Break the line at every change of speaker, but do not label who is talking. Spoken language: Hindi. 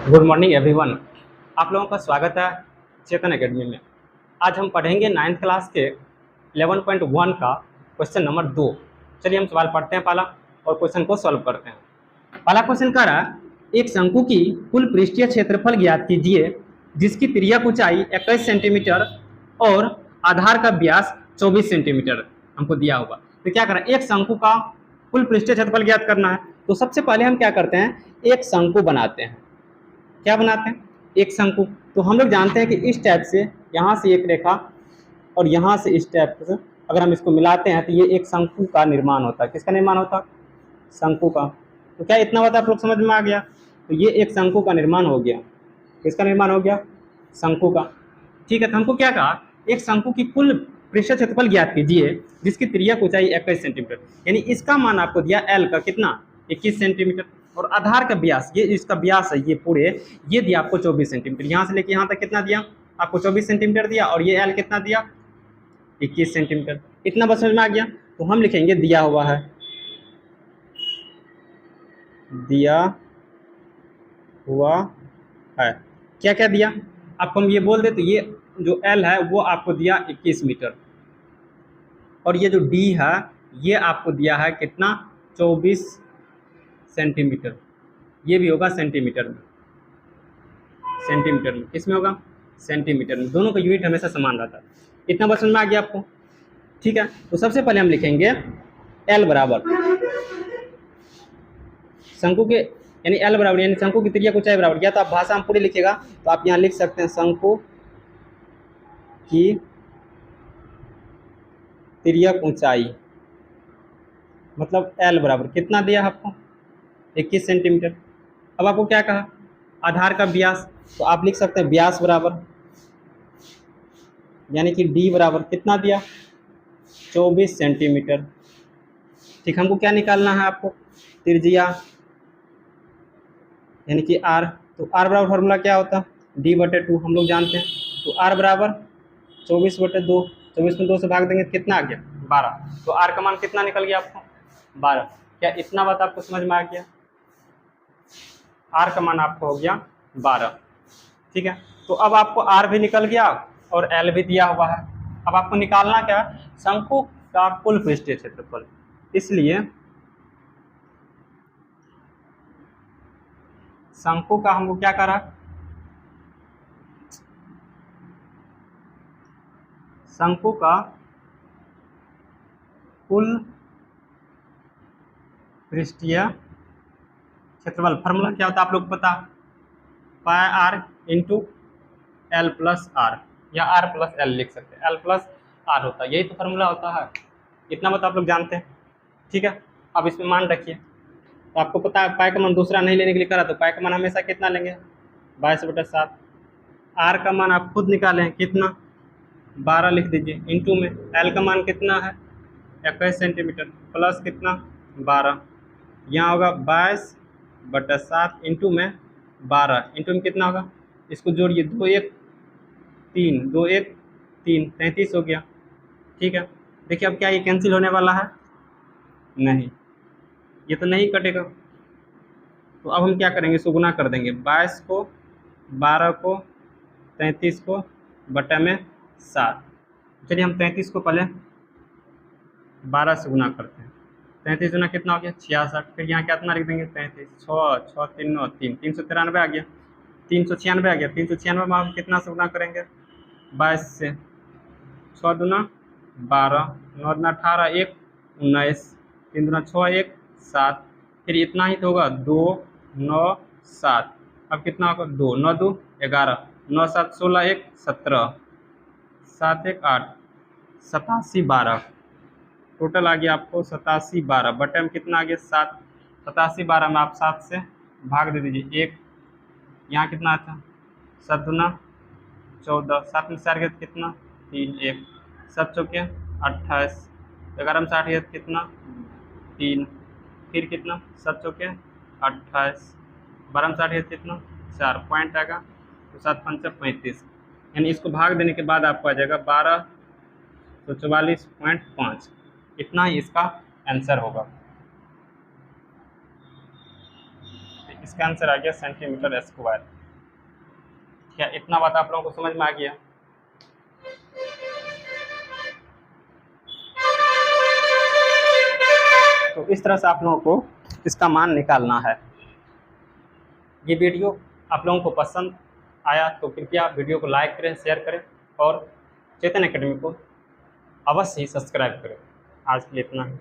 Good morning everyone. आप लोगों का स्वागत है चेतन एकेडमी में। आज हम पढ़ेंगे 9th क्लास के 11.1 का क्वेश्चन नंबर 2। चलिए हम सवाल पढ़ते हैं पहला और क्वेश्चन को सॉल्व करते हैं। पहला क्वेश्चन कह रहा है, एक शंकु की कुल पृष्ठीय क्षेत्रफल ज्ञात कीजिए जिसकी तिर्यक ऊंचाई 21 सेंटीमीटर और आधार का व्यास 24 सेंटीमीटर हमको दिया होगा। तो क्या करें, एक शंकु का कुल पृष्ठीय क्षेत्रफल ज्ञात करना है। तो सबसे पहले हम क्या करते हैं, एक शंकु बनाते हैं। क्या बनाते हैं, एक शंकु। तो हम लोग जानते हैं कि इस टाइप से यहाँ से एक रेखा और यहाँ से इस टाइप से अगर हम इसको मिलाते हैं तो ये एक शंकु का निर्माण होता है। किसका निर्माण होता है? शंकु का। तो क्या इतना बात आप लोग समझ में आ गया? तो ये एक शंकु का निर्माण हो गया। किसका निर्माण हो गया? शंकु का। ठीक है, तो हमको क्या कहा, एक शंकु की कुल पृष्ठीय क्षेत्रफल ज्ञात कीजिए जिसकी तिर्यक ऊंचाई 21 सेंटीमीटर, यानी इसका मान आपको दिया एल का कितना, 21 सेंटीमीटर, और आधार का व्यास, ये इसका व्यास है ये पूरे, ये दिया आपको 24 सेंटीमीटर। यहाँ से लेके यहाँ तक कितना दिया आपको? 24 सेंटीमीटर दिया, और ये एल कितना दिया? 21 सेंटीमीटर। इतना बस समझ में आ गया। तो हम लिखेंगे दिया हुआ है, दिया हुआ है। क्या क्या दिया आपको, हम ये बोल दे तो ये जो एल है वो आपको दिया 21 मीटर, और ये जो डी है ये आपको दिया है कितना, 24 सेंटीमीटर। ये भी होगा सेंटीमीटर में, सेंटीमीटर में, इसमें होगा सेंटीमीटर में। दोनों का यूनिट हमेशा समान रहता है। इतना बस समझ में आ गया आपको? ठीक है, तो सबसे पहले हम लिखेंगे एल बराबर शंकु के, यानी एल बराबर यानी शंकु की त्रिज्या ऊंचाई बराबर, या तो आप भाषा में पूरी लिखेगा तो आप यहाँ लिख सकते हैं शंकु की तिर्यक ऊंचाई, मतलब एल बराबर कितना दिया आपको, 21 सेंटीमीटर। अब आपको क्या कहा, आधार का व्यास, तो आप लिख सकते हैं व्यास बराबर, यानी कि डी बराबर कितना दिया, 24 सेंटीमीटर। ठीक, हमको क्या निकालना है आपको, त्रिज्या, यानी कि आर। तो आर बराबर फॉर्मूला क्या होता है, D/2 हम लोग जानते हैं। तो आर बराबर 24/2, 24 में 2 से भाग देंगे कितना आ गया, 12। तो आर का मान कितना निकल गया आपको, 12। क्या इतना बात आपको समझ में आ गया? आर का मान आपको हो गया 12। ठीक है, तो अब आपको आर भी निकल गया और एल भी दिया हुआ है। अब आपको निकालना क्या, शंकु का कुल पृष्ठीय क्षेत्रफल। इसलिए शंकु का हमको क्या करा, शंकु का कुल पृष्ठीय क्षेत्रफल फॉर्मूला क्या होता है आप लोग पता, pi R into L plus R, या आर प्लस एल लिख सकते हैं, एल प्लस आर होता है, यही तो फॉर्मूला होता है। इतना बात आप लोग जानते हैं। ठीक है, अब इसमें मान रखिए। तो आपको पता है पाई का मान दूसरा नहीं लेने के लिए करा, तो पाई का मान हमेशा कितना लेंगे, 22/7। आर का मान आप खुद निकालें कितना, 12 लिख दीजिए, इंटू में एल का मान कितना है, 21 सेंटीमीटर, प्लस कितना, 12। यहाँ होगा 22/7 इंटू में 12, इंटू में कितना होगा, इसको जोड़िए, 2 1 3, 2 1 3, 33 हो गया। ठीक है, देखिए अब क्या ये कैंसिल होने वाला है, नहीं, ये तो नहीं कटेगा। तो अब हम क्या करेंगे, इसको गुना कर देंगे, 22 को, 12 को, 33 को बटा में 7। चलिए हम 33 को पहले 12 से गुना करते हैं। 33 गुना कितना हो गया, 66। फिर यहाँ कितना लिख देंगे, 33, 6 6 3 9 3, 393 आ गया, 396 आ गया। 396 में हम कितना से गुना करेंगे, 22 से, 6 दूना 12, 9 दूना 18, 1 19, 3 दूना 6 1 7, फिर इतना ही तो होगा, 2 9 7। अब कितना होगा, 2 9 2 11, 9 7 16, 1 17, 7 1 8, 87 12। टोटल आ गया आपको 87 12, बटे में कितना आ गया, 7। 87 12 में आप 7 से भाग दे दीजिए, 1 यहाँ कितना आता, 7 दूना 14, 7 में 4 गया कितना, 3 1, 7 चौके 28, 11 में 60 गया कितना, 3, फिर कितना, 7 चौके 28, 12 में 60 गया कितना, 4, पॉइंट आएगा, तो 7 5 35, यानी इसको भाग देने के बाद आपको आ जाएगा 1244.5। इतना ही इसका आंसर होगा। इसका आंसर आ गया सेंटीमीटर स्क्वायर। क्या इतना बात आप लोगों को समझ में आ गया? तो इस तरह से आप लोगों को इसका मान निकालना है। ये वीडियो आप लोगों को पसंद आया तो कृपया वीडियो को लाइक करें, शेयर करें और चेतन एकेडमी को अवश्य ही सब्सक्राइब करें। आज के लिए इतना ही।